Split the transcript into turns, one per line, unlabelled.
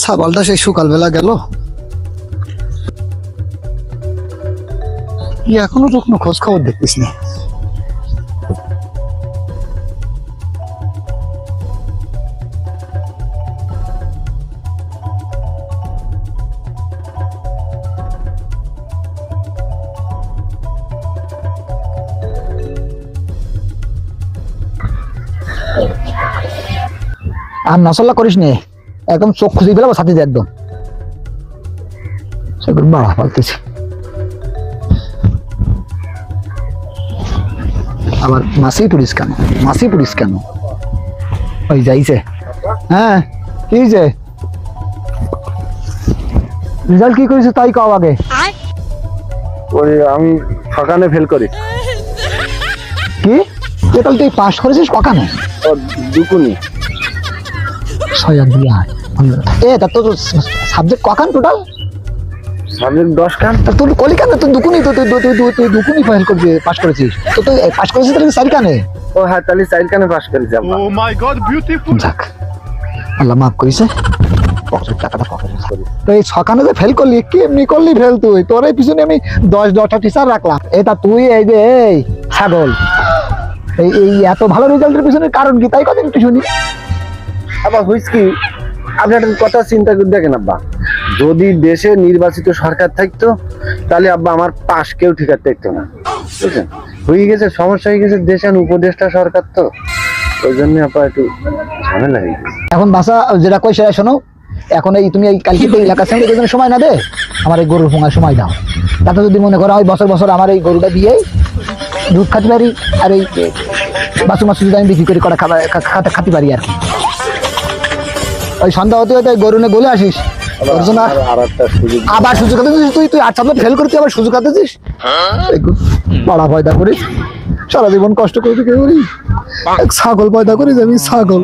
ছাগলটা সেই সকালবেলা গেল, এখনো তো কোনো খোঁজ খবর দেখতিস না।
আর নসল্লা করিস নে, একদম চোখ খুঁজে গেলে সাথে একদম সেগুলো বাড়া পালতেছি। আবার মাসি পুলিশ কেন, মাসি পুলিশ কেন? ওই যাইছে। হ্যাঁ কি যে রেজাল্ট কি করেছে তাই কাও আগে।
ওই আমি সকালে ফেল করি।
কি টোটাল তুই পাস করেছিস কখানে?
দুকুনি
6 আর 2 8 এ তা তোর সাবজেক্ট কখান টোটাল?
সাবজেক্ট 10 খান।
তা তুই কলি কেন? তুই দুকুনি তুই দুকুনি ফেল করবি, পাস করেছিস তো তুই পাস করেছিস তাহলে 4 কানে।
ও হ্যাঁ, তাহলে 4 খানে পাস করেছি আব্বা।
Oh my god, beautiful.
যাক আল্লাহ মাফ করিছে, পকেটের টাকাটা পকেটে করি। তো এই 6 কানে যে ফেল করলি, কেমনি করলি ফেল তুই? তোর এই পিছনে আমি 10টা টিচার রাখলাম। এটা তুই এই যে এই ছাগল, এই এত ভালো রেজাল্টের পিছনে কারণ কি তাই কথা একটু শুনি।
আবার হইছে কি, আপনি একটা কথা চিন্তা করে দেখেন আব্বা, যদি দেশে নির্বাচিত সরকার থাকতো তাহলে আব্বা আমার পাশ কেউ ঠিকার থাকতো না, বুঝছেন? হয়ে গেছে, সমস্যা হয়ে গেছে, দেশের উপদেষ্টা সরকার তো, ওই জন্য আব্বা একটু ঝামেলা হয়ে গেছে।
এখন বাসা যেটা কই সেটা শোনো। এখন এই তুমি এই কালকে তো এলাকার সঙ্গে দুজনে সময় না দে, আমার এই গরুর ফোঙায় সময় দাও। তাতে যদি মনে করো ওই বছর বছর আমার এই গরুটা দিয়ে দুধ খাতে পারি, আর এই বাছু মাছু যদি আমি বিক্রি করে করা খাতে পারি আর কি। ওই সন্ধ্যা হতে হতে গরু নিয়ে গলে আসিস, আবার সুযোগ হাতে তুই 8 সাবজেক্ট ফেল করতে আবার সুযোগ হাতেছিস। বড়া পয়দা করিস, সারা জীবন কষ্ট করে করি, ছাগল পয়দা করিস। আমি ছাগল